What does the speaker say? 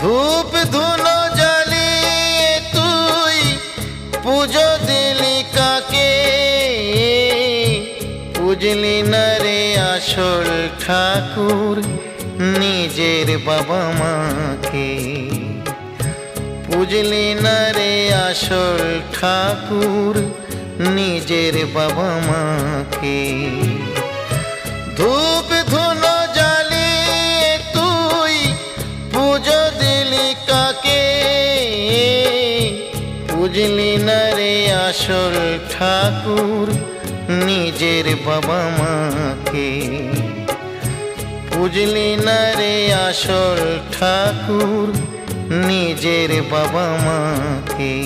ধূপ ধুনো জ্বালিয়ে তুই পুজো দিলি কাকে, বুঝলি না রে আসল ঠাকুর নিজের বাবা মাকে। বুঝলি না রে আসল ঠাকুর নিজের বাবা মাকে। ধূপ ধুনো জ্বালিয়ে তুই পুজো দিলি কাকে, বুঝলি না রে আসল ঠাকুর নিজের বাবা মাকে। বুঝলি না রে আসল ঠাকুর নিজের বাবা মাকে।